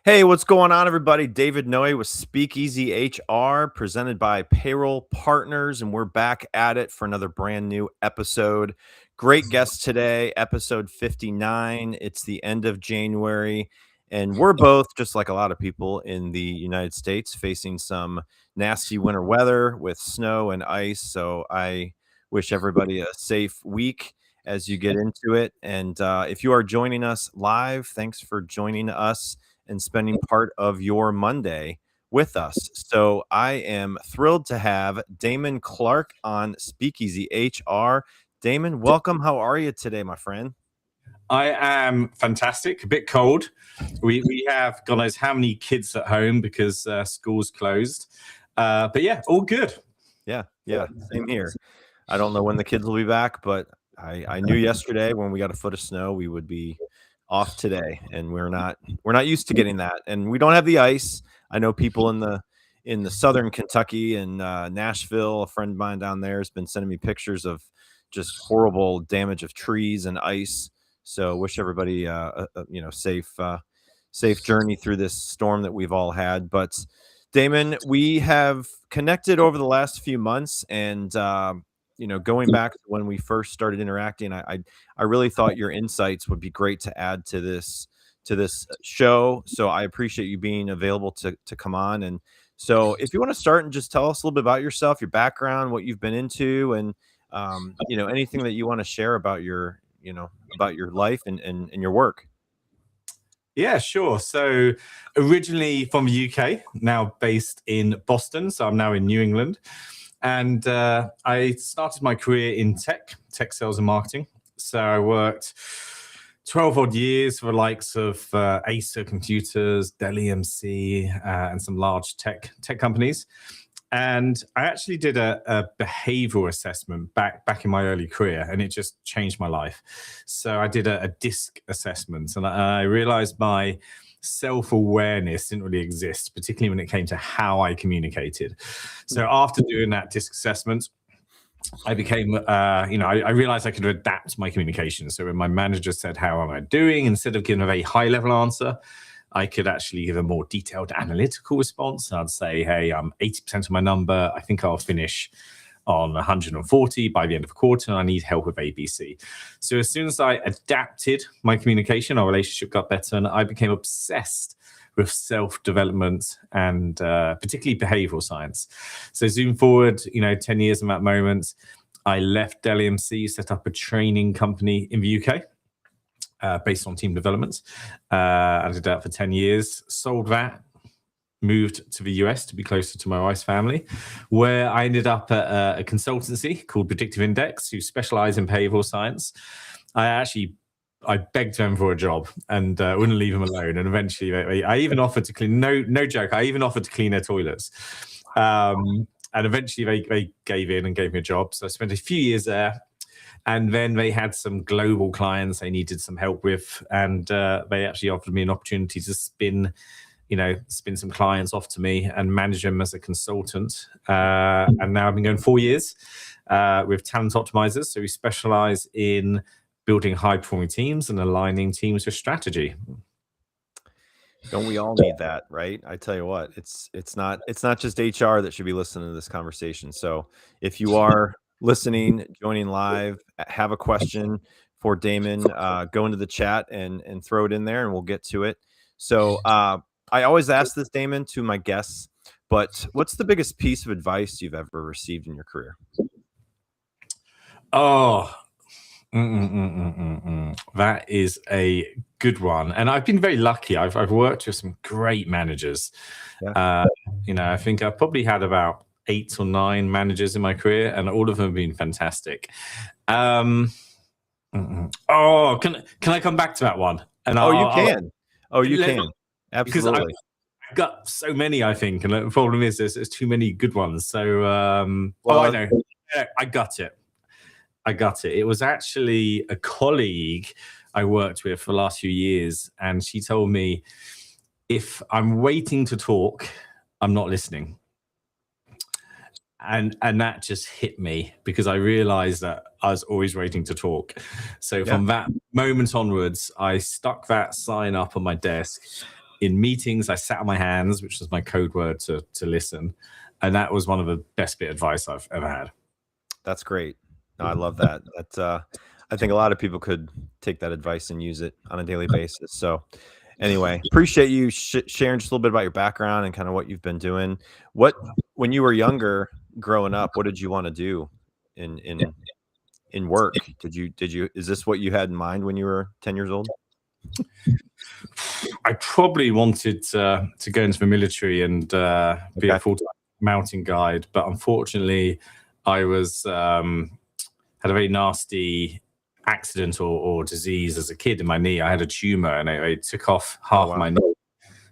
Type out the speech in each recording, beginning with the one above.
Hey, what's going on, everybody? David Noe with Speakeasy HR, presented by Payroll Partners, and we're back at it for another brand new episode. Great guest today, episode 59. It's the end of January, and we're both, just like a lot of people in the United States, facing some nasty winter weather with snow and ice. So I wish everybody a safe week as you get into it. And if you are joining us live, thanks for joining us and spending part of your Monday with us. So I am thrilled to have Damon Clark on Speakeasy HR. Damon, welcome. How are you today, my friend? I am fantastic. A bit cold. We have God knows how many kids at home because school's closed. But yeah, all good. Yeah, same here. I don't know when the kids will be back, but I knew yesterday when we got a foot of snow we would be off today, and we're not used to getting that, and we don't have the ice. I know people in the southern Kentucky and Nashville. A friend of mine down there has been sending me pictures of just horrible damage of trees and ice. So wish everybody safe journey through this storm that we've all had. But Damon, we have connected over the last few months, and going back to when we first started interacting, I really thought your insights would be great to add to this show. So I appreciate you being available to come on. And so if you want to start and just tell us a little bit about yourself, your background, what you've been into, and anything that you want to share about your life and your work. Yeah, sure. So originally from the UK, now based in Boston. So I'm now in New England. And I started my career in tech sales and marketing. So I worked 12 odd years for the likes of Acer Computers, Dell EMC, and some large tech companies. And I actually did a behavioral assessment back in my early career, and it just changed my life. So I did a DISC assessment, and I realized my self-awareness didn't really exist, particularly when it came to how I communicated. So after doing that DISC assessment, I became, I realized I could adapt my communication. So when my manager said, "How am I doing?" instead of giving a very high-level answer, I could actually give a more detailed analytical response. I'd say, "Hey, I'm 80% of my number. I think I'll finish on 140 by the end of the quarter, and I need help with ABC." So as soon as I adapted my communication, our relationship got better, and I became obsessed with self-development and particularly behavioral science. So zoom forward, 10 years in that moment, I left Dell EMC, set up a training company in the UK. Based on team development. I did that for 10 years, sold that, moved to the US to be closer to my wife's family, where I ended up at a consultancy called Predictive Index, who specialize in behavioral science. I begged them for a job and wouldn't leave them alone. And eventually, I even offered to clean, no joke, I even offered to clean their toilets. And eventually they gave in and gave me a job. So I spent a few years there. And then they had some global clients they needed some help with, and they actually offered me an opportunity to spin some clients off to me and manage them as a consultant. And now I've been going 4 years with Talent Optimizers. So we specialize in building high-performing teams and aligning teams with strategy. Don't we all need that, right? I tell you what, it's not just HR that should be listening to this conversation. So if you are listening, joining live, have a question for Damon, go into the chat and throw it in there, and we'll get to it. So I always ask this, Damon, to my guests, but what's the biggest piece of advice you've ever received in your career? That is a good one. And I've been very lucky. I've worked with some great managers. Yeah. I think I've probably had about 8 or 9 managers in my career, and all of them have been fantastic. Can I come back to that one? And you can. Absolutely. Because I've got so many, I think, and the problem is there's too many good ones. So, I know. I got it. It was actually a colleague I worked with for the last few years, and she told me, if I'm waiting to talk, I'm not listening. And that just hit me, because I realized that I was always waiting to talk. So from that moment onwards, I stuck that sign up on my desk. in meetings, I sat on my hands, which was my code word to listen. And that was one of the best bit of advice I've ever had. That's great. No, I love that. I think a lot of people could take that advice and use it on a daily basis. So anyway, appreciate you sharing just a little bit about your background and kind of what you've been doing. When you were younger, growing up, what did you want to do in work? Is this what you had in mind when you were 10 years old? I probably wanted to go into the military and be a full-time mountain guide, but unfortunately, I was had a very nasty accident or disease as a kid in my knee. I had a tumor, and it took off half my knee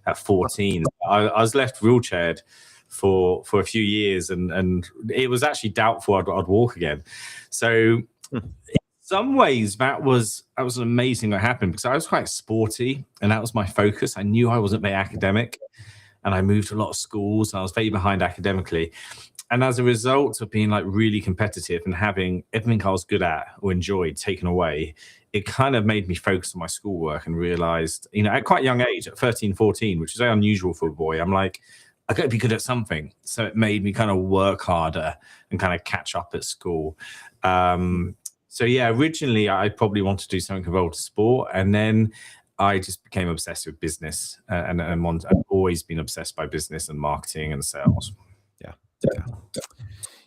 at 14. I was left wheelchaired for a few years, and it was actually doubtful I'd walk again. So in some ways that was an amazing thing that happened, because I was quite sporty and that was my focus. I knew I wasn't very academic, and I moved to a lot of schools and I was very behind academically. And as a result of being like really competitive and having everything I was good at or enjoyed taken away, it kind of made me focus on my schoolwork and realized, at quite a young age, at 13, 14, which is very unusual for a boy, I'm like, I got to be good at something. So it made me kind of work harder and kind of catch up at school. So yeah, originally I probably wanted to do something involved with sport, and then I just became obsessed with business, and I've always been obsessed by business and marketing and sales.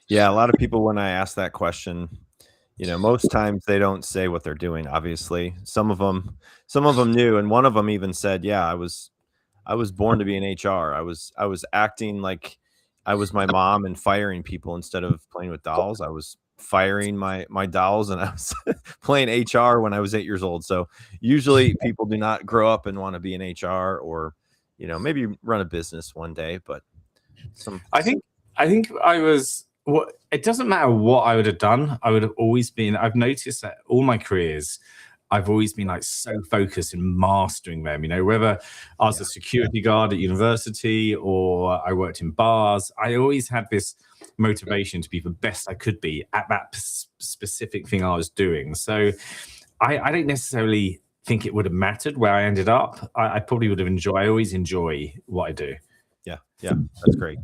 Yeah. A lot of people, when I ask that question, most times they don't say what they're doing. Obviously, some of them knew, and one of them even said, "Yeah, I was born to be in HR. I was acting like I was my mom and firing people instead of playing with dolls. I was firing my dolls, and I was playing HR when I was 8 years old." So usually people do not grow up and want to be in HR, or maybe run a business one day. But I think I was. It doesn't matter what I would have done. I would have always been. I've noticed that all my careers, I've always been like so focused in mastering them. Whether I was a security guard at university or I worked in bars, I always had this motivation to be the best I could be at that specific thing I was doing. So I don't necessarily think it would have mattered where I ended up. I probably would have enjoyed. I always enjoy what I do. Yeah, that's great.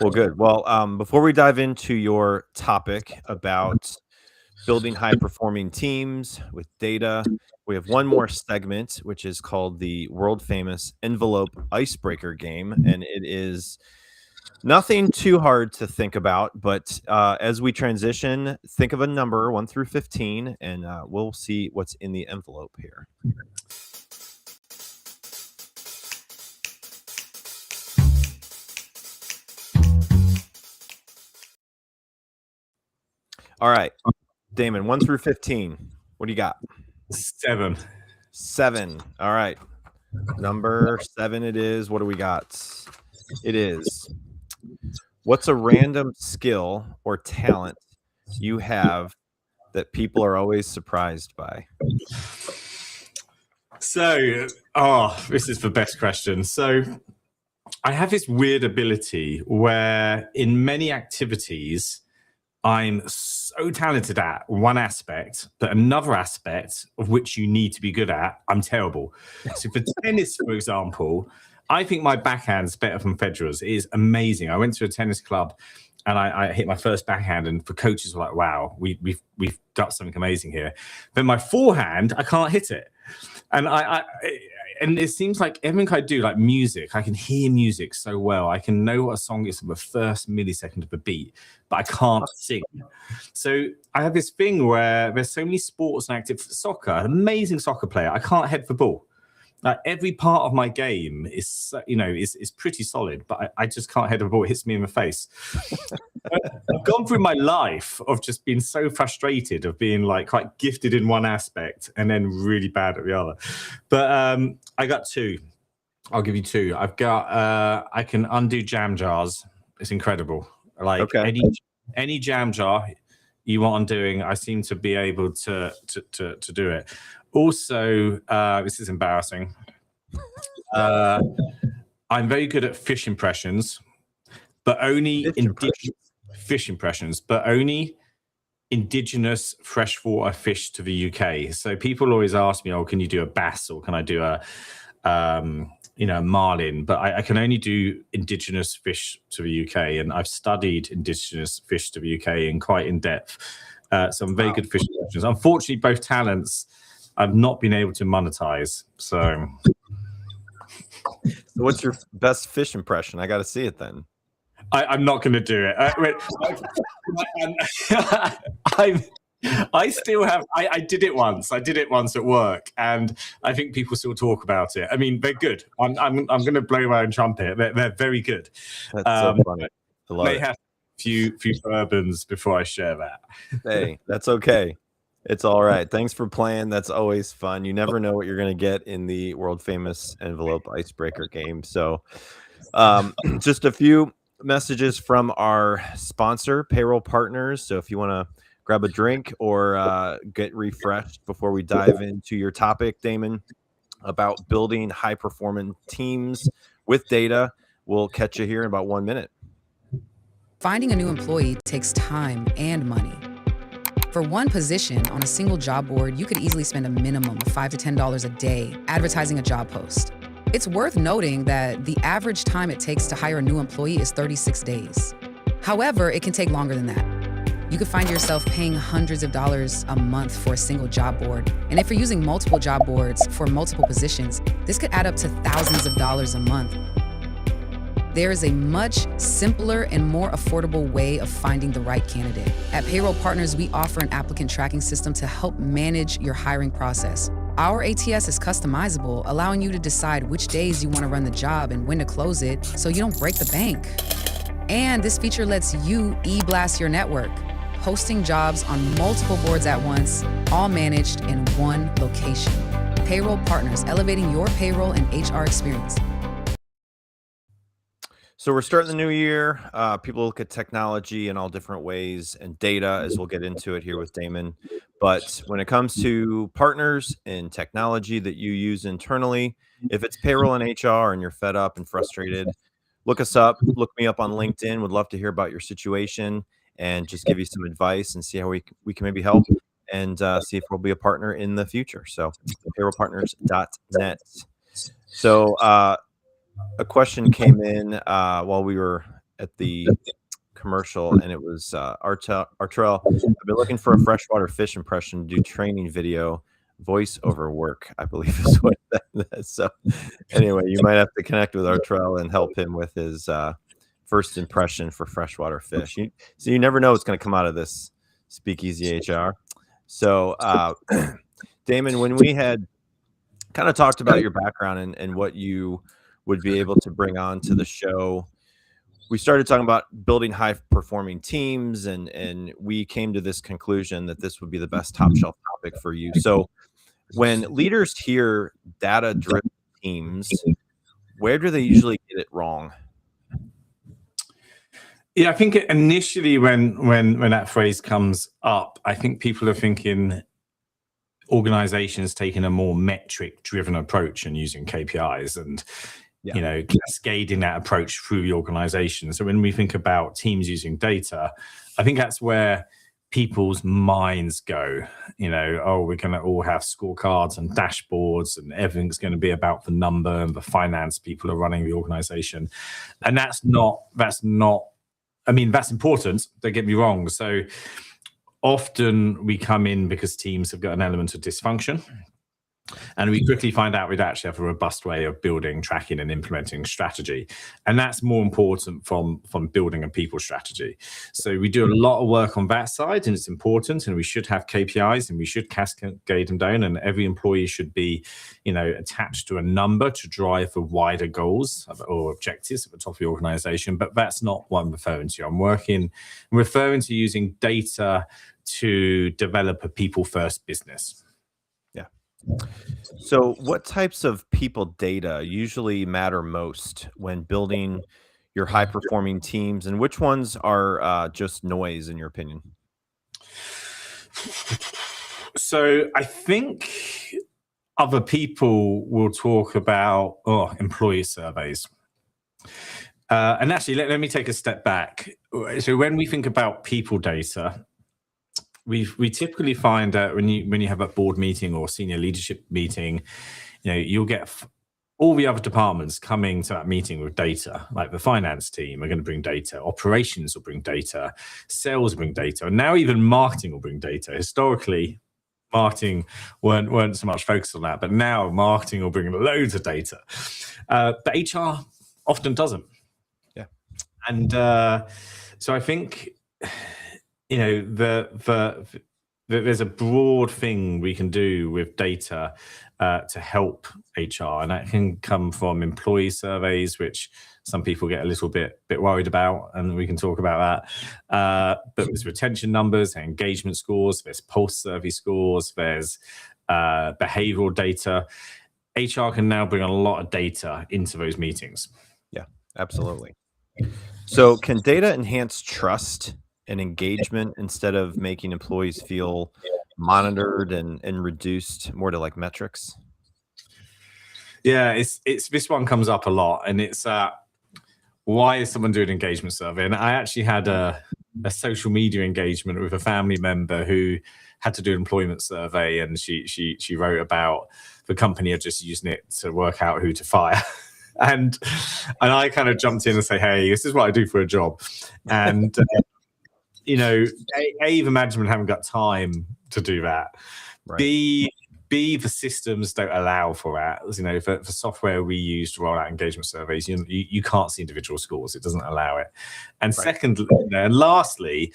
Well, good. Well, before we dive into your topic about building high-performing teams with data, we have one more segment, which is called the world-famous envelope icebreaker game, and it is nothing too hard to think about. But as we transition, think of a number 1 through 15, and we'll see what's in the envelope here. All right, Damon, 1 through 15. What do you got? 7. 7. All right. Number 7 it is. What do we got? It is, what's a random skill or talent you have that people are always surprised by? So, this is the best question. So I have this weird ability where in many activities, I'm so talented at one aspect, but another aspect of which you need to be good at, I'm terrible. So for tennis, for example, I think my backhand's better than Federer's. It is amazing. I went to a tennis club and I hit my first backhand, and the coaches were like, "Wow, we've got something amazing here." But my forehand, I can't hit it, and and it seems like everything I do, like music, I can hear music so well. I can know what a song is from the first millisecond of the beat, but I can't sing. So I have this thing where there's so many sports and active soccer, an amazing soccer player. I can't head the ball. Like every part of my game is, is pretty solid, but I just can't head the ball. It hits me in the face. I've gone through my life of just being so frustrated of being like quite gifted in one aspect and then really bad at the other. But I got 2. I'll give you 2. I've got I can undo jam jars. It's incredible. Like any jam jar you want undoing, I seem to be able to do it. Also, this is embarrassing. I'm very good at fish impressions, but only fish impressions, but only indigenous freshwater fish to the UK. So people always ask me, "Oh, can you do a bass or can I do a marlin, but I can only do indigenous fish to the UK, and I've studied indigenous fish to the UK in quite in depth. Some very good fish impressions. Unfortunately, both talents I've not been able to monetize. So what's your best fish impression? I got to see it then. I'm not going to do it. I still have. I did it once. I did it once at work, and I think people still talk about it. I mean, they're good. I'm going to blow my own trumpet. They're very good. That's so funny. I love may it. have a few bourbons before I share that. Hey, that's okay. It's all right. Thanks for playing. That's always fun. You never know what you're going to get in the world famous envelope icebreaker game. So, just a few messages from our sponsor, Payroll Partners. So if you want to grab a drink or get refreshed before we dive into your topic, Damon, about building high performing teams with data, we'll catch you here in about 1 minute. Finding a new employee takes time and money. For one position on a single job board, you could easily spend a minimum of $5 to $10 a day advertising a job post. It's worth noting that the average time it takes to hire a new employee is 36 days. However, it can take longer than that. You could find yourself paying hundreds of dollars a month for a single job board. And if you're using multiple job boards for multiple positions, this could add up to thousands of dollars a month. There is a much simpler and more affordable way of finding the right candidate. At Payroll Partners, we offer an applicant tracking system to help manage your hiring process. Our ATS is customizable, allowing you to decide which days you want to run the job and when to close it so you don't break the bank. And this feature lets you e-blast your network, posting jobs on multiple boards at once, all managed in one location. Payroll Partners, elevating your payroll and HR experience. So we're starting the new year. People look at technology in all different ways and data, as we'll get into it here with Damon. But when it comes to partners in technology that you use internally, if it's payroll and HR and you're fed up and frustrated, look us up. Look me up on LinkedIn. Would love to hear about your situation and just give you some advice and see how we can maybe help and see if we'll be a partner in the future. So payrollpartners.net. So a question came in while we were at the commercial, and it was Artrell. I've been looking for a freshwater fish impression to do training video, voice over work, I believe is what that is. So anyway, you might have to connect with Artrell and help him with his first impression for freshwater fish. So you never know what's going to come out of this Speakeasy HR. So Damon, when we had kind of talked about your background and what you would be able to bring on to the show, we started talking about building high performing teams, and we came to this conclusion that this would be the best top shelf topic for you. So when leaders hear data driven teams, where do they usually get it wrong? Yeah, I think initially when that phrase comes up, I think people are thinking organizations taking a more metric driven approach and using KPIs and cascading that approach through the organization. So when we think about teams using data, I think that's where people's minds go. We're going to all have scorecards and dashboards and everything's going to be about the number and the finance people are running the organization. And that's important, don't get me wrong. So often we come in because teams have got an element of dysfunction. And we quickly find out we'd actually have a robust way of building, tracking, and implementing strategy. And that's more important from building a people strategy. So we do a lot of work on that side, and it's important, and we should have KPIs, and we should cascade them down, and every employee should be, attached to a number to drive the wider goals or objectives at the top of the organization. But that's not what I'm referring to. I'm referring to using data to develop a people-first business. So what types of people data usually matter most when building your high performing teams, and which ones are just noise in your opinion? So I think other people will talk about employee surveys. And actually, let me take a step back. So when we think about people data, we typically find that when you have a board meeting or senior leadership meeting, you'll get all the other departments coming to that meeting with data, like the finance team are going to bring data, operations will bring data, sales will bring data, and now even marketing will bring data. Historically, marketing weren't so much focused on that, but now marketing will bring loads of data. But HR often doesn't. Yeah. And so I think, there's a broad thing we can do with data to help HR, and that can come from employee surveys, which some people get a little bit worried about, and we can talk about that. But there's retention numbers, engagement scores, there's pulse survey scores, there's behavioral data. HR can now bring a lot of data into those meetings. Yeah, absolutely. So can data enhance trust and engagement instead of making employees feel monitored and reduced more to like metrics? Yeah, it's this one comes up a lot, and it's why is someone doing an engagement survey? And I actually had a social media engagement with a family member who had to do an employment survey, and she wrote about the company are just using it to work out who to fire. And I kind of jumped in and say, hey, this is what I do for a job. And the management haven't got time to do that. Right. B, the systems don't allow for that. For software we use to roll out engagement surveys, you can't see individual scores. It doesn't allow it. And Right. Secondly, and lastly,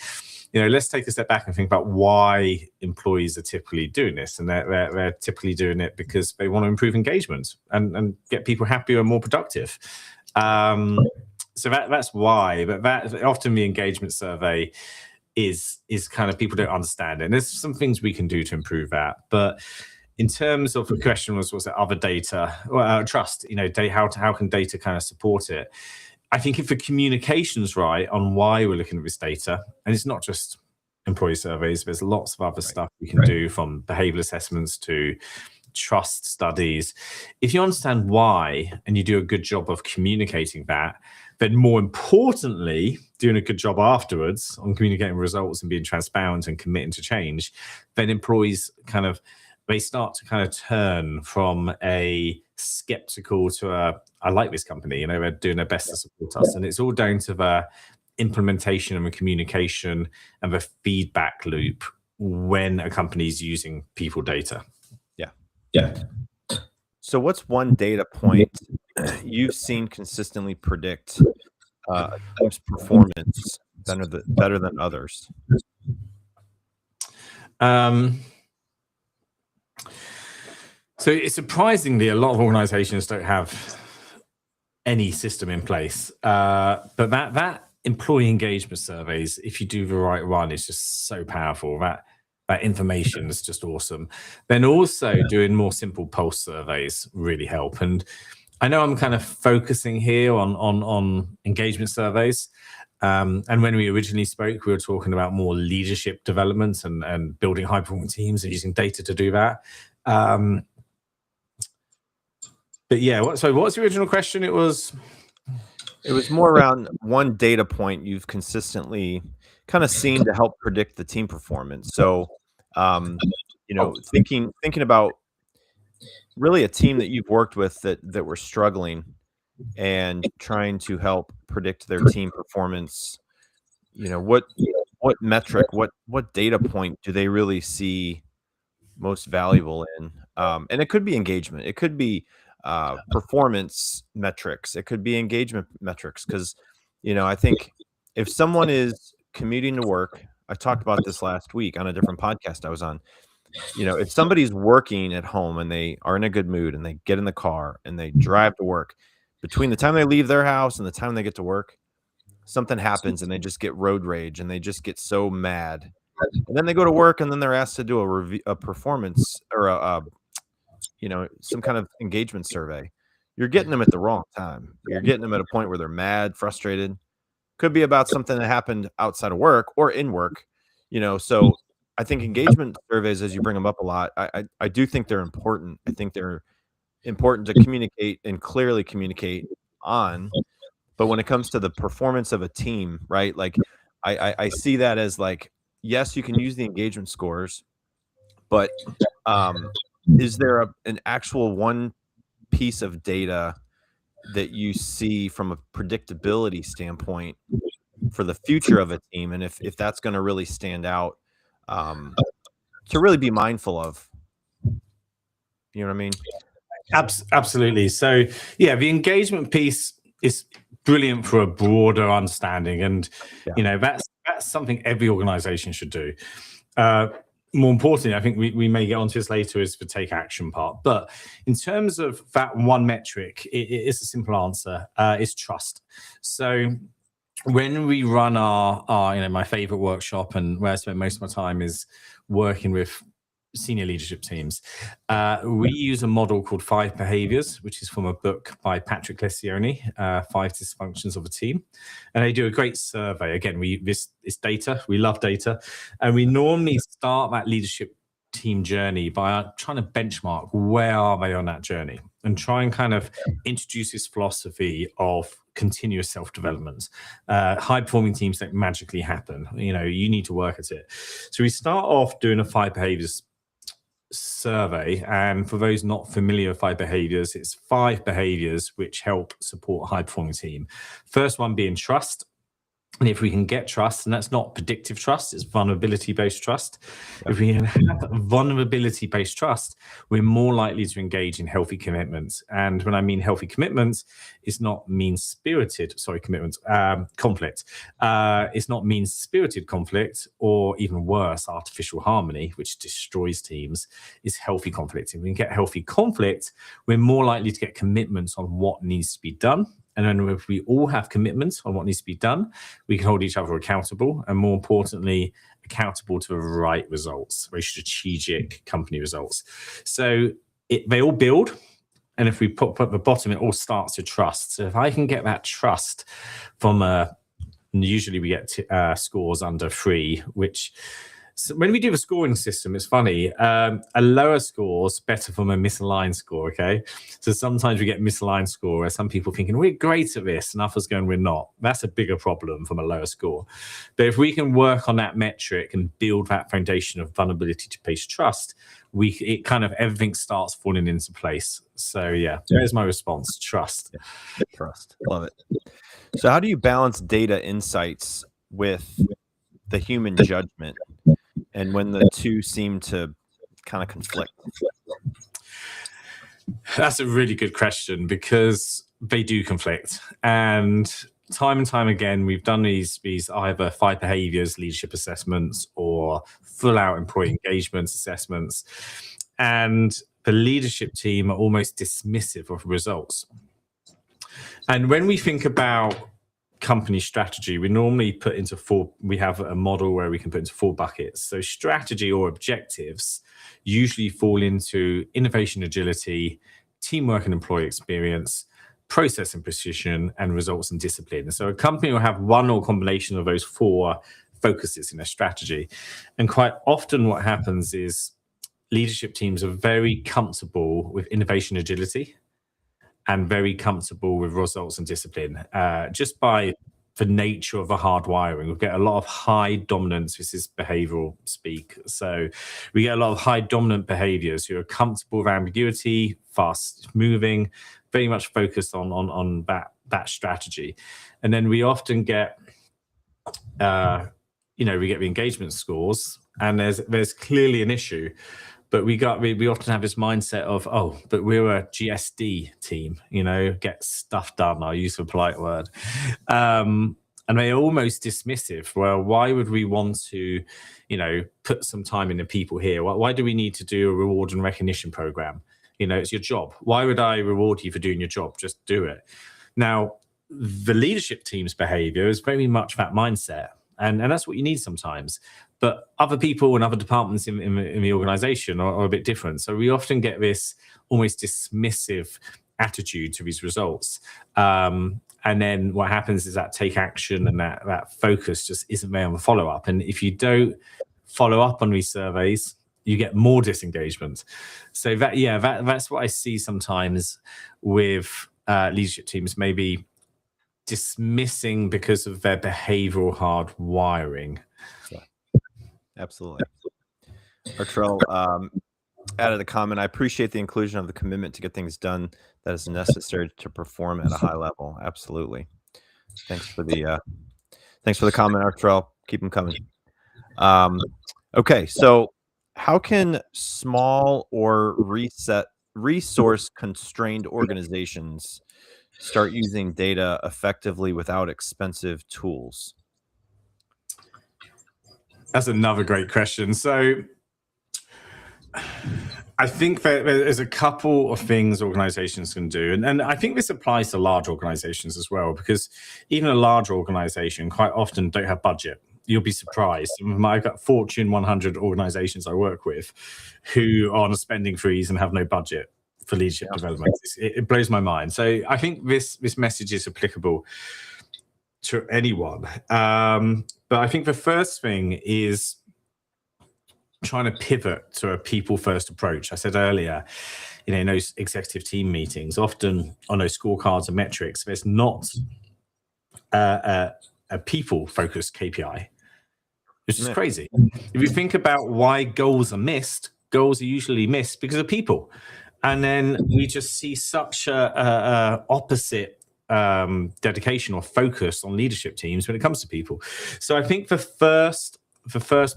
let's take a step back and think about why employees are typically doing this. And they're typically doing it because they want to improve engagement and get people happier and more productive. So that's why. But that often the engagement survey is kind of people don't understand it. And there's some things we can do to improve that. But in terms of the question was it other data, trust, how can data kind of support it? I think if the communication's right on why we're looking at this data, and it's not just employee surveys, there's lots of other stuff we can do, from behavioral assessments to trust studies. If you understand why and you do a good job of communicating that, then more importantly, doing a good job afterwards on communicating results and being transparent and committing to change, then employees they start to kind of turn from a skeptical to I like this company, they're doing their best to support us. And it's all down to the implementation and the communication and the feedback loop when a company is using people data. Yeah. So what's one data point you've seen consistently predict a team's performance better than others? So it's surprisingly, a lot of organizations don't have any system in place. But that employee engagement surveys, if you do the right one, is just so powerful. That information is just awesome. Then also doing more simple pulse surveys really help. And I know I'm kind of focusing here on engagement surveys. And when we originally spoke, we were talking about more leadership development and building high-performing teams and using data to do that. But yeah, what's the original question? It was more around one data point you've consistently kind of seen to help predict the team performance. So, thinking about really a team that you've worked with that were struggling and trying to help predict their team performance. What metric, what data point do they really see most valuable in? And it could be engagement. It could be performance metrics. It could be engagement metrics. Because, I think if someone is commuting to work, I talked about this last week on a different podcast I was on. If somebody's working at home and they are in a good mood and they get in the car and they drive to work, between the time they leave their house and the time they get to work, something happens and they just get road rage and they just get so mad. And then they go to work and then they're asked to do a performance or some kind of engagement survey. You're getting them at the wrong time. You're getting them at a point where they're mad, frustrated. Could be about something that happened outside of work or in work. So I think engagement surveys, as you bring them up a lot, I do think they're important. I think they're important to communicate and clearly communicate on. But when it comes to the performance of a team, right? Like I see that as like, yes, you can use the engagement scores, but is there an actual one piece of data that you see from a predictability standpoint for the future of a team, and if that's going to really stand out, to really be mindful of? You know what I mean? Absolutely. So yeah, the engagement piece is brilliant for a broader understanding, and that's something every organization should do. More importantly, I think we may get onto this later, is the take action part. But in terms of that one metric, it's a simple answer. It's trust. So when we run our my favorite workshop, and where I spend most of my time is working with senior leadership teams, we use a model called 5 Behaviors, which is from a book by Patrick Lencioni, 5 Dysfunctions of a Team. And they do a great survey. Again, this is data. We love data. And we normally start that leadership team journey by trying to benchmark where are they on that journey, and try and kind of introduce this philosophy of continuous self-development. High performing teams don't magically happen. You need to work at it. So we start off doing a 5 behaviors survey, and for those not familiar with 5 behaviors, it's 5 behaviors which help support a high performing team. First one being trust. And if we can get trust, and that's not predictive trust, it's vulnerability-based trust. If we can have vulnerability-based trust, we're more likely to engage in healthy commitments. And when I mean healthy commitments, it's not mean-spirited, conflict. It's not mean-spirited conflict, or even worse, artificial harmony, which destroys teams. It's healthy conflict. If we can get healthy conflict, we're more likely to get commitments on what needs to be done. And then if we all have commitments on what needs to be done, we can hold each other accountable, and more importantly, accountable to the right results, very strategic company results. So they all build. And if we put at the bottom, it all starts with trust. So if I can get that trust from usually we get scores under 3, which... So when we do the scoring system, it's funny. A lower score is better from a misaligned score, okay? So sometimes we get misaligned score where some people thinking, we're great at this, and others going, we're not. That's a bigger problem from a lower score. But if we can work on that metric and build that foundation of vulnerability to base trust, it kind of everything starts falling into place. So yeah, there's my response, trust. Yeah. Trust, love it. So how do you balance data insights with the human judgment, and when the two seem to kind of conflict? That's a really good question, because they do conflict. And time again, we've done these either 5 behaviors leadership assessments or full out employee engagement assessments. And the leadership team are almost dismissive of results. And when we think about company strategy, we normally put into 4, we have a model where we can put into 4 buckets. So strategy or objectives usually fall into innovation, agility, teamwork and employee experience, process and precision, and results and discipline. So a company will have one or combination of those 4 focuses in their strategy. And quite often what happens is leadership teams are very comfortable with innovation, agility, and very comfortable with results and discipline, just by the nature of the hardwiring. We get a lot of high dominance. This is behavioral speak. So we get a lot of high dominant behaviors who are comfortable with ambiguity, fast moving, very much focused on that strategy. And then we often get, we get the engagement scores, and there's clearly an issue. But we often have this mindset of, but we're a GSD team, get stuff done. I'll use a polite word. And they're almost dismissive. Well, why would we want to, put some time into people here? Why do we need to do a reward and recognition program? It's your job. Why would I reward you for doing your job? Just do it. Now, the leadership team's behavior is very much that mindset. And that's what you need sometimes. But other people and other departments in the organization are a bit different. So we often get this almost dismissive attitude to these results. And then what happens is that take action and that focus just isn't there on the follow-up. And if you don't follow up on these surveys, you get more disengagement. So that's what I see sometimes with leadership teams, maybe dismissing because of their behavioral hard wiring. Yeah, absolutely. Artrell, added a comment. I appreciate the inclusion of the commitment to get things done that is necessary to perform at a high level. Absolutely. Thanks for the comment, Artrell. Keep them coming. Okay, so how can small or resource constrained organizations start using data effectively without expensive tools? That's another great question. So I think that there's a couple of things organizations can do. And I think this applies to large organizations as well, because even a large organization quite often don't have budget. You'll be surprised. I've got Fortune 100 organizations I work with who are on a spending freeze and have no budget for leadership development. It blows my mind. So I think this message is applicable to anyone. But I think the first thing is trying to pivot to a people-first approach. I said earlier, in those executive team meetings, often on those scorecards and metrics, there's not a people-focused KPI, which is crazy. If you think about why goals are missed, goals are usually missed because of people. And then we just see such a opposite dedication or focus on leadership teams when it comes to people. So I think the first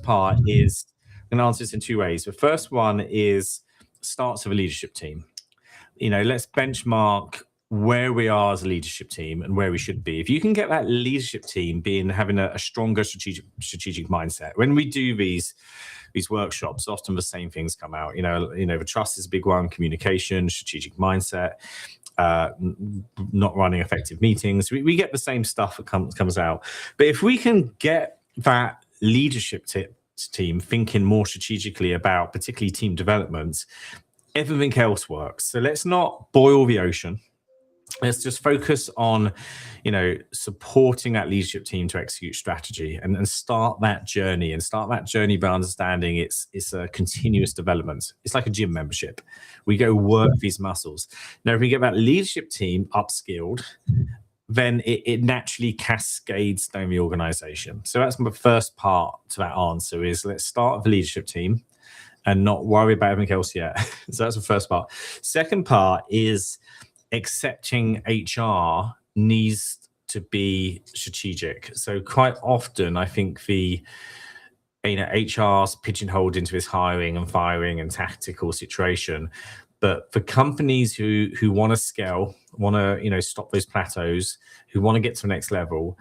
part is, I'm going to answer this in two ways. The first one is starts with a leadership team. Let's benchmark where we are as a leadership team and where we should be. If you can get that leadership team having a stronger strategic mindset, when we do these workshops, often the same things come out. The trust is a big one, communication, strategic mindset, not running effective meetings. We get the same stuff that comes out. But if we can get that leadership team thinking more strategically about particularly team development, everything else works. So let's not boil the ocean. Let's just focus on, supporting that leadership team to execute strategy and start that journey by understanding it's a continuous development. It's like a gym membership. We go work these muscles. Now, if we get that leadership team upskilled, then it naturally cascades down the organization. So that's my first part to that answer is let's start with the leadership team and not worry about everything else yet. So that's the first part. Second part is accepting HR needs to be strategic. So quite often, I think HR's pigeonholed into this hiring and firing and tactical situation. But for companies who want to scale, want to stop those plateaus, who want to get to the next level,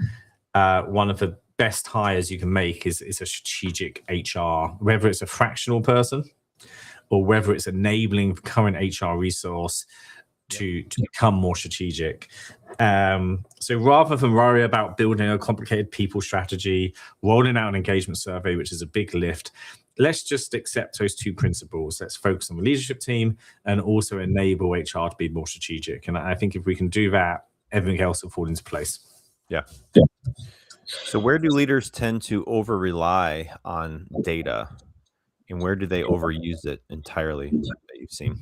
one of the best hires you can make is a strategic HR, whether it's a fractional person or whether it's enabling current HR resource to become more strategic. So rather than worry about building a complicated people strategy, rolling out an engagement survey, which is a big lift, let's just accept those two principles. Let's focus on the leadership team and also enable HR to be more strategic. And I think if we can do that, everything else will fall into place. Yeah. So where do leaders tend to over-rely on data, and where do they overuse it entirely that you've seen?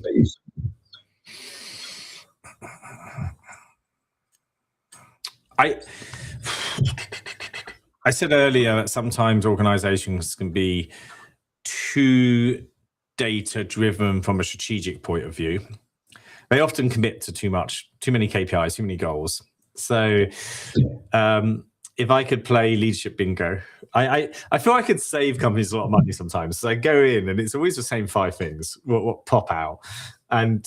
I said earlier that sometimes organizations can be too data-driven from a strategic point of view. They often commit to too many KPIs, too many goals. So if I could play leadership bingo, I feel I could save companies a lot of money sometimes. So I go in and it's always the same 5 things what pop out. And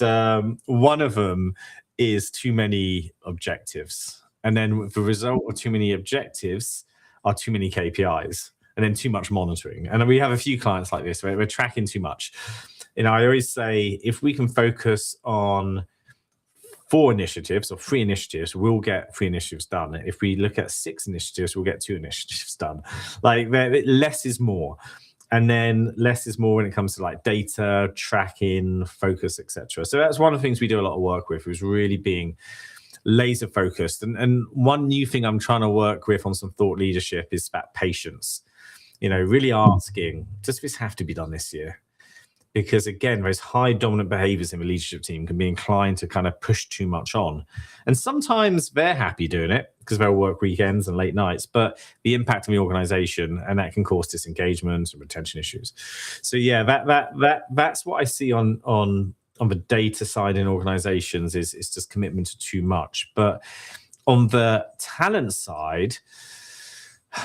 one of them is too many objectives. And then the result of too many objectives are too many KPIs and then too much monitoring. And we have a few clients like this where we're tracking too much. I always say, if we can focus on 4 initiatives or 3 initiatives, we'll get 3 initiatives done. If we look at 6 initiatives, we'll get 2 initiatives done. Like less is more. And then less is more when it comes to like data, tracking, focus, etc. So that's one of the things we do a lot of work with, is really being laser focused. And one new thing I'm trying to work with on some thought leadership is that patience. Really asking, does this have to be done this year? because again, those high dominant behaviors in the leadership team can be inclined to kind of push too much on. And sometimes they're happy doing it because they'll work weekends and late nights, but the impact on the organization, and that can cause disengagement and retention issues. So yeah, that's what I see on the data side in organizations is just commitment to too much. But on the talent side,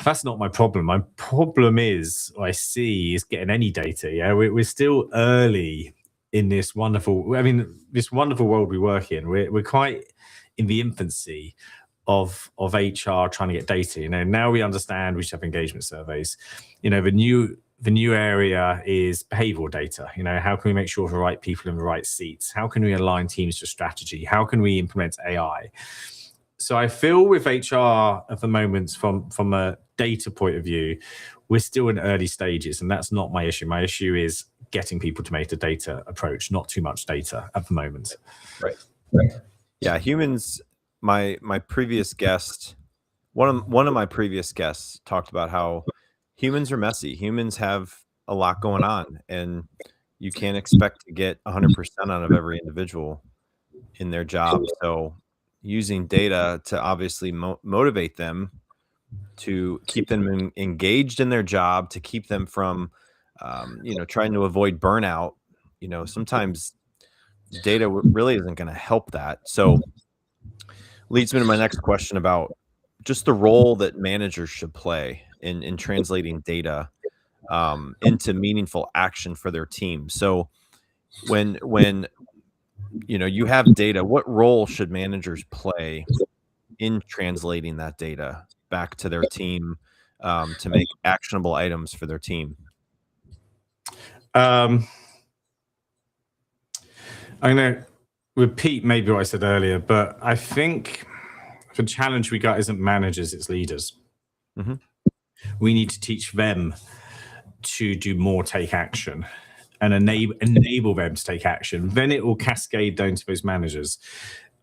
that's not my problem. My problem is, I see, is getting any data. Yeah, we're still early in this wonderful world we work in. We're quite in the infancy of HR trying to get data. Now we understand we should have engagement surveys. The new area is behavioral data. How can we make sure the right people in the right seats? How can we align teams to strategy? How can we implement AI? So I feel with HR at the moment, from a data point of view, we're still in early stages, and that's not my issue. My issue is getting people to make a data approach, not too much data at the moment. Right. Yeah, humans. My previous guest, one of my previous guests talked about how humans are messy. Humans have a lot going on, and you can't expect to get 100% out of every individual in their job. So using data to obviously motivate them, to keep them engaged in their job, to keep them from, trying to avoid burnout. Sometimes data really isn't going to help that. So leads me to my next question about just the role that managers should play in translating data into meaningful action for their team. So when you have data, what role should managers play in translating that data back to their team to make actionable items for their team? I'm going to repeat maybe what I said earlier, but I think the challenge we got isn't managers, it's leaders. Mm-hmm. We need to teach them to do more, take action, and enable them to take action. Then it will cascade down to those managers.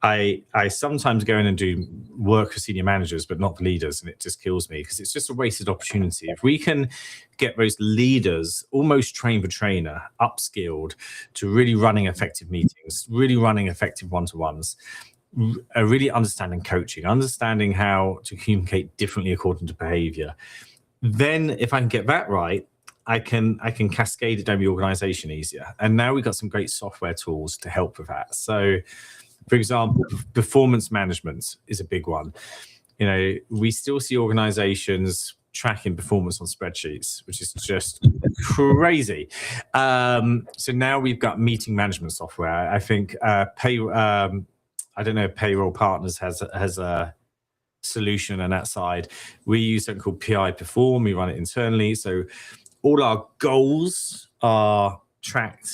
I sometimes go in and do work for senior managers, but not the leaders, and it just kills me because it's just a wasted opportunity. If we can get those leaders almost train the trainer, upskilled to really running effective meetings, really running effective one-to-ones, really understanding coaching, understanding how to communicate differently according to behavior, then if I can get that right, I can cascade it down the organization easier. And now we've got some great software tools to help with that. So, for example, performance management is a big one. We still see organizations tracking performance on spreadsheets, which is just crazy. So now we've got meeting management software. I think I don't know if Payroll Partners has a solution on that side. We use something called PI Perform. We run it internally. So all our goals are tracked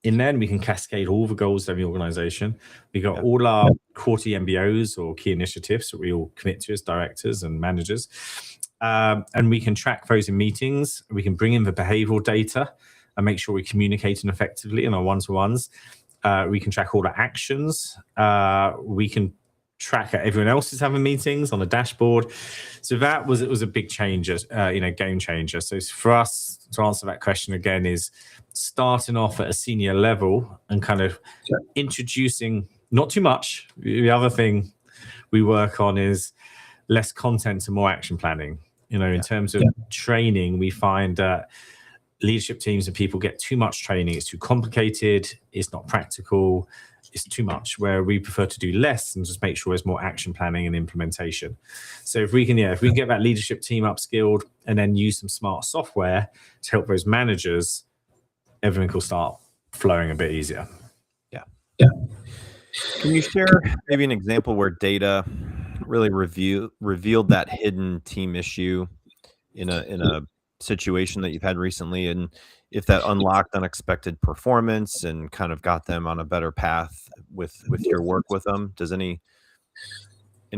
in there, and we can cascade all the goals of the organization. We got all our quarterly MBOs or key initiatives that we all commit to as directors and managers. And we can track those in meetings. We can bring in the behavioral data and make sure we're communicating effectively in our one-to-ones. We can track all the actions. We can track how everyone else is having meetings on the dashboard. So it was a big change, game changer. So for us to answer that question again is starting off at a senior level and kind of introducing, not too much. The other thing we work on is less content and more action planning. In terms of training, we find that leadership teams and people get too much training. It's too complicated. It's not practical. It's too much, where we prefer to do less and just make sure there's more action planning and implementation. So if we can get that leadership team upskilled and then use some smart software to help those managers, everything will start flowing a bit easier. Yeah. Can you share maybe an example where data really revealed that hidden team issue in a situation that you've had recently, and if that unlocked unexpected performance and kind of got them on a better path with your work with them? Does any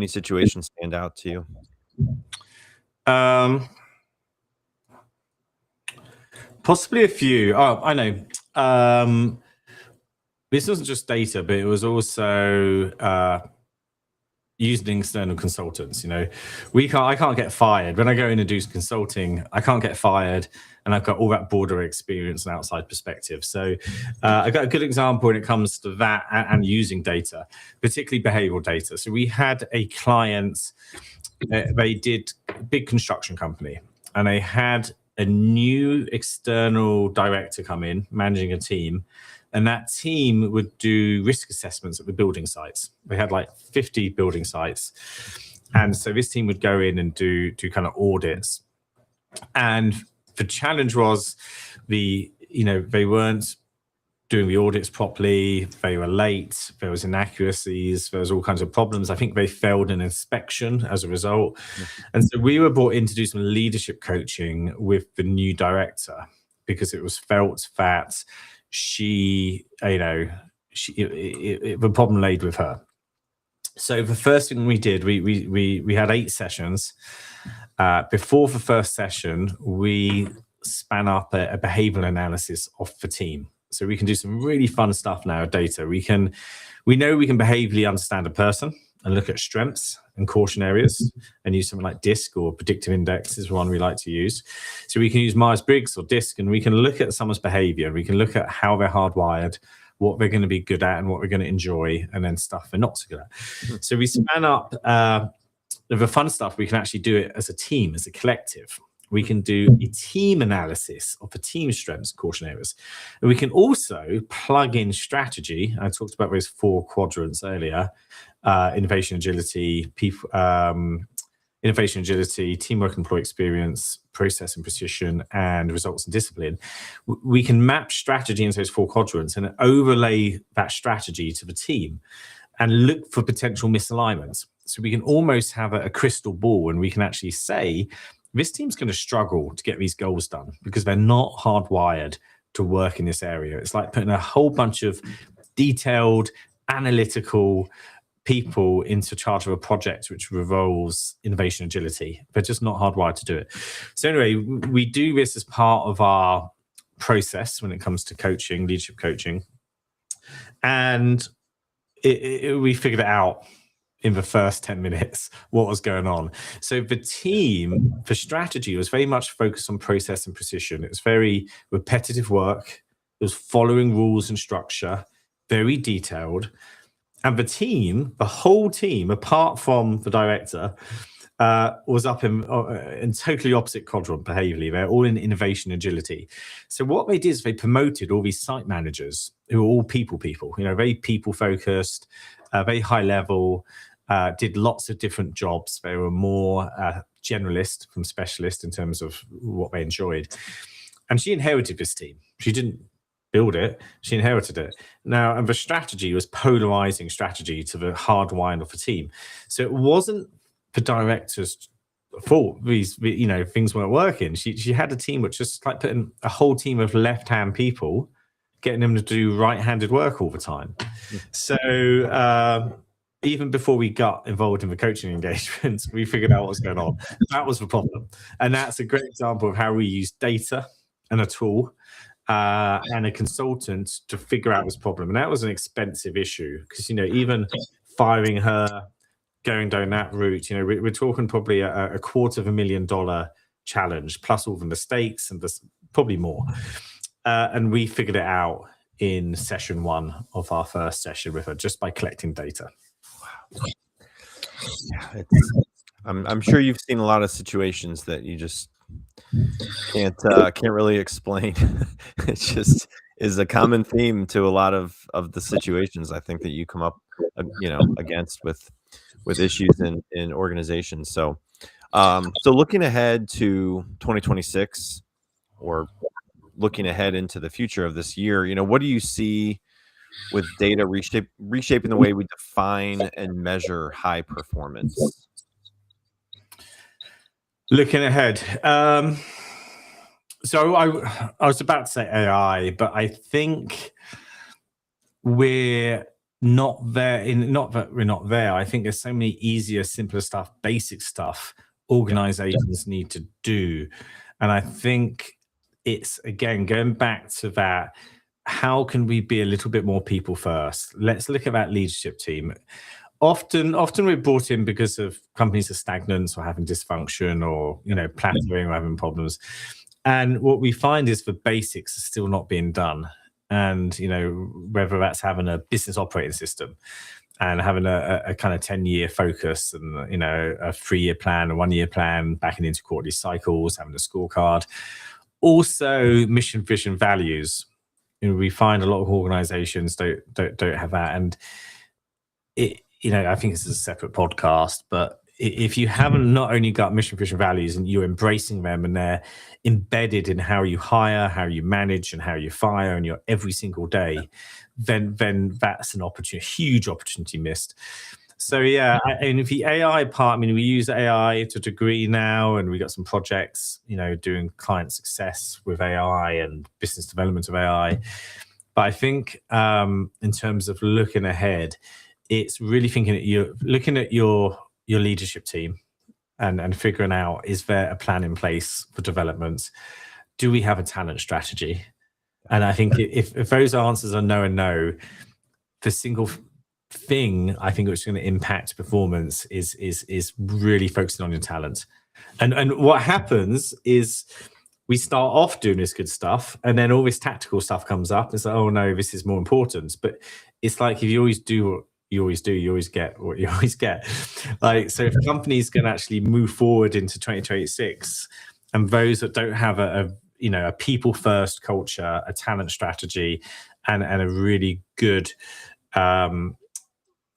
situation stand out to you? Possibly a few. Oh, I know. This wasn't just data, but it was also using external consultants. I can't get fired when I go in and do consulting. I can't get fired, and I've got all that broader experience and outside perspective. So I got a good example when it comes to that and using data, particularly behavioral data. So we had a client, they did a big construction company, and they had a new external director come in managing a team, and that team would do risk assessments at the building sites. They had like 50 building sites, and so this team would go in and do kind of audits. And the challenge was they weren't doing the audits properly. They were late. There was inaccuracies. There was all kinds of problems. I think they failed an inspection as a result. And so we were brought in to do some leadership coaching with the new director, because it was felt that the problem laid with her. So the first thing we did, we had 8 sessions. Before the first session, we span up a behavioral analysis of the team. So we can do some really fun stuff now with data. We know we can behaviorally understand a person and look at strengths and caution areas, and use something like DISC, or predictive index is one we like to use. So we can use Myers-Briggs or DISC, and we can look at someone's behavior. We can look at how they're hardwired, what they're going to be good at, and what they're going to enjoy, and then stuff they're not so good at. So we span up the fun stuff. We can actually do it as a team, as a collective. We can do a team analysis of the team strengths, caution areas. And we can also plug in strategy. I talked about those 4 quadrants earlier: innovation, agility, teamwork, employee experience, process and precision, and results and discipline. We can map strategy into those 4 quadrants and overlay that strategy to the team and look for potential misalignments. So we can almost have a crystal ball, and we can actually say, this team's going to struggle to get these goals done because they're not hardwired to work in this area. It's like putting a whole bunch of detailed, analytical people into charge of a project which revolves innovation agility. They're just not hardwired to do it. So anyway, we do this as part of our process when it comes to coaching, leadership coaching. And we figured it out in the first 10 minutes what was going on. So the team for strategy was very much focused on process and precision. It was very repetitive work. It was following rules and structure, very detailed. And the whole team, apart from the director, was up in totally opposite quadrant behaviorally. They're all in innovation agility. So what they did is they promoted all these site managers who are all people, very people focused, very high level, did lots of different jobs. They were more generalist from specialist in terms of what they enjoyed. And she inherited this team. She didn't build it, she inherited it. Now, and the strategy was polarizing strategy to the hard wind of the team. So it wasn't the director's fault things weren't working. She had a team which just like putting a whole team of left-hand people, getting them to do right-handed work all the time. So even before we got involved in the coaching engagements, we figured out what was going on. That was the problem. And that's a great example of how we use data and a tool and a consultant to figure out this problem. And that was an expensive issue because, even firing her, going down that route, we're talking probably a $250,000 challenge, plus all the mistakes and probably more. And we figured it out in session 1 of our first session with her just by collecting data. Wow. Yeah, I'm sure you've seen a lot of situations that you just can't really explain. It just is a common theme to a lot of the situations I think that you come up against with issues in organizations. So looking ahead to 2026, or looking ahead into the future of this year, what do you see with data reshaping the way we define and measure high performance? Looking ahead. So I was about to say AI, but I think we're not there. Not that we're not there. I think there's so many easier, simpler stuff, basic stuff organizations need to do. And I think it's, again, going back to that, how can we be a little bit more people first? Let's look at that leadership team. Often we're brought in because of companies are stagnant or having dysfunction or, plateauing or having problems. And what we find is the basics are still not being done. And, whether that's having a business operating system and having a kind of 10-year focus and, a 3-year plan, a 1-year plan, backing into quarterly cycles, having a scorecard. Also, mission, vision, values. We find a lot of organizations don't have that. And I think this is a separate podcast, but if you haven't not only got mission, vision, values, and you're embracing them and they're embedded in how you hire, how you manage, and how you fire, and you're every single day, then that's an opportunity, huge opportunity missed. So yeah, and if the AI part, we use AI to a degree now, and we got some projects, doing client success with AI and business development of AI. But I think in terms of looking ahead, it's really thinking that you're looking at your leadership team and figuring out, is there a plan in place for development? Do we have a talent strategy? And I think if those answers are no and no, the single thing I think which is going to impact performance is really focusing on your talent. And what happens is we start off doing this good stuff, and then all this tactical stuff comes up. It's like, oh no, this is more important. But it's like, if you always do what you always do, you always get what you always get. Like, so if companies can actually move forward into 2026, and those that don't have a people first culture, a talent strategy, and a really good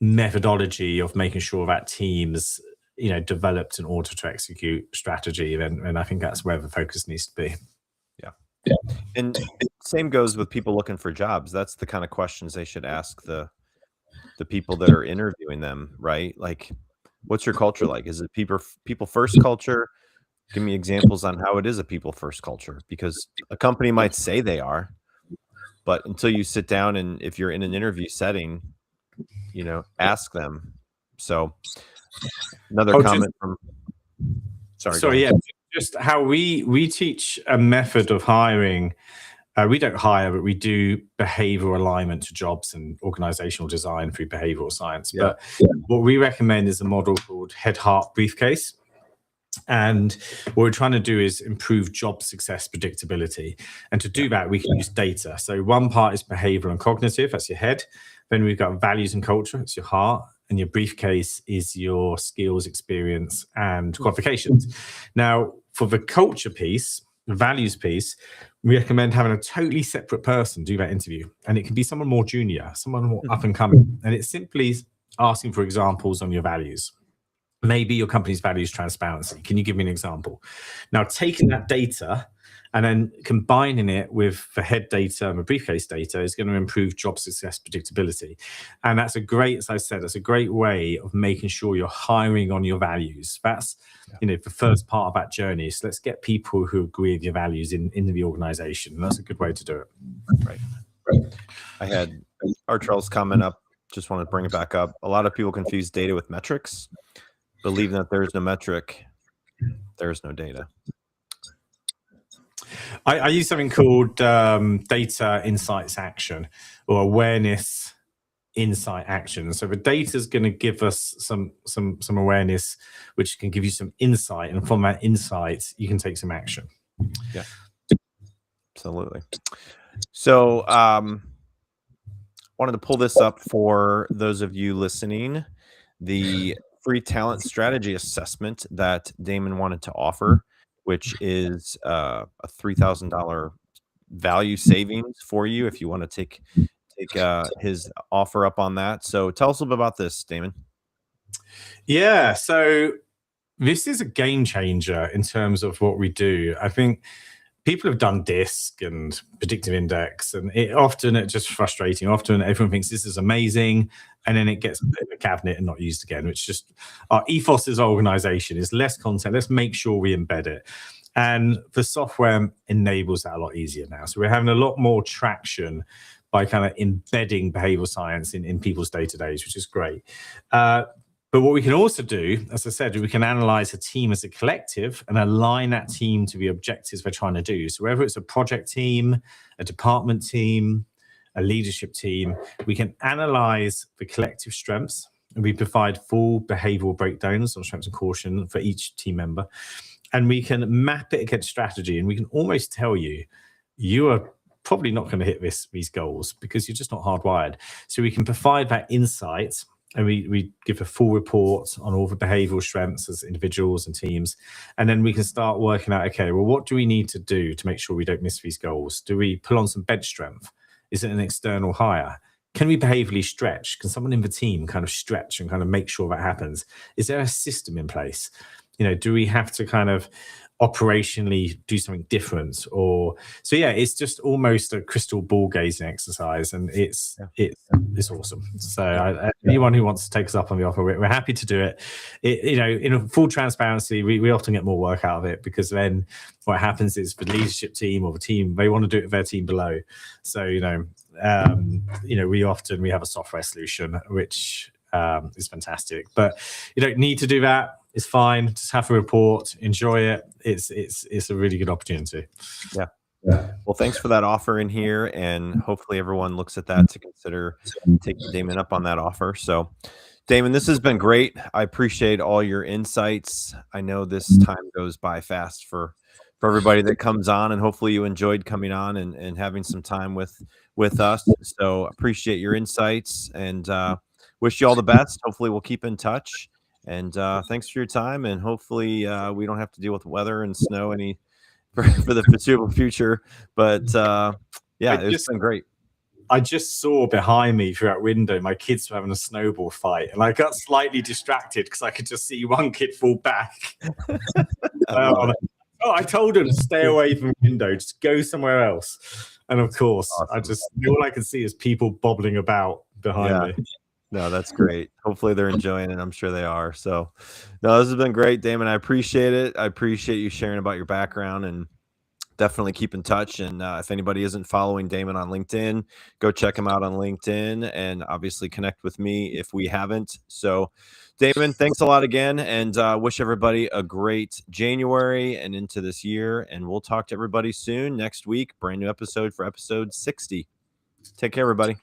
methodology of making sure that teams developed in order to execute strategy, and I think that's where the focus needs to be. Yeah. And same goes with people looking for jobs. That's the kind of questions they should ask the people that are interviewing them, right? Like, what's your culture like? Is it people first culture? Give me examples on how it is a people first culture, because a company might say they are, but until you sit down and if you're in an interview setting, ask them. So another comment from sorry, yeah, just how we teach a method of hiring. We don't hire, but we do behavioral alignment to jobs and organizational design through behavioral science. Yeah. But what we recommend is a model called Head, Heart, Briefcase. And what we're trying to do is improve job success predictability. And to do that, we can use data. So one part is behavioral and cognitive, that's your head. Then we've got values and culture, it's your heart. And your briefcase is your skills, experience, and qualifications. Now, for the culture piece, the values piece, we recommend having a totally separate person do that interview. And it can be someone more junior, someone more up and coming. And it's simply asking for examples on your values. Maybe your company's values transparency. Can you give me an example? Now, taking that data and then combining it with the head data and the briefcase data is going to improve job success predictability. And that's a great, as I said, that's a great way of making sure you're hiring on your values. That's the first part of that journey. So let's get people who agree with your values into the organization. And that's a good way to do it. Right. I had Artrell's comment up. Just want to bring it back up. A lot of people confuse data with metrics, believing that there's no metric, there's no data. I use something called data insights action, or awareness insight action. So the data is going to give us some awareness, which can give you some insight, and from that insight, you can take some action. Yeah, absolutely. So, wanted to pull this up for those of you listening. The free talent strategy assessment that Damon wanted to offer, which is a $3,000 value savings for you if you want to take his offer up on that. So tell us a little bit about this, Damon. Yeah, so this is a game changer in terms of what we do. I think people have done DISC and predictive index, and it's just frustrating. Often everyone thinks this is amazing, and then it gets put in the cabinet and not used again, which just our ethos as an organization is less content. Let's make sure we embed it. And the software enables that a lot easier now. So we're having a lot more traction by kind of embedding behavioral science in people's day-to-days, which is great. But what we can also do, as I said, we can analyze a team as a collective and align that team to the objectives we're trying to do. So whether it's a project team, a department team, a leadership team, we can analyze the collective strengths We provide full behavioral breakdowns on strengths and caution for each team member. And we can map it against strategy. And we can almost tell you, you are probably not going to hit these goals because you're just not hardwired. So we can provide that insight, and we give a full report on all the behavioral strengths as individuals and teams. And then we can start working out, okay, well, what do we need to do to make sure we don't miss these goals? Do we pull on some bench strength? Is it an external hire? Can we behaviorally stretch? Can someone in the team kind of stretch and kind of make sure that happens? Is there a system in place? Do we have to kind of operationally do something different? Or so yeah, it's just almost a crystal ball gazing exercise, and it's awesome. So anyone who wants to take us up on the offer, we're happy to do it. In full transparency, we often get more work out of it, because then what happens is the leadership team or the team, they want to do it with their team below. So we have a software solution which is fantastic, but you don't need to do that. It's fine. Just have a report, enjoy it. It's a really good opportunity. Yeah. Well, thanks for that offer in here, and hopefully everyone looks at that to consider taking Damon up on that offer. So, Damon, this has been great. I appreciate all your insights. I know this time goes by fast for everybody that comes on, and hopefully you enjoyed coming on and having some time with us. So appreciate your insights, and wish you all the best. Hopefully we'll keep in touch. And thanks for your time, and hopefully we don't have to deal with weather and snow for the foreseeable future. But it's been great. I just saw behind me through that window, my kids were having a snowball fight, and I got slightly distracted because I could just see one kid fall back. I told him to stay away from the window, just go somewhere else. And of course, awesome. All I could see is people bobbling about behind me. No, that's great. Hopefully they're enjoying it. I'm sure they are. So, no, this has been great, Damon. I appreciate it. I appreciate you sharing about your background, and definitely keep in touch. And if anybody isn't following Damon on LinkedIn, go check him out on LinkedIn, and obviously connect with me if we haven't. So, Damon, thanks a lot again, and wish everybody a great January and into this year. And we'll talk to everybody soon next week. Brand new episode for episode 60. Take care, everybody.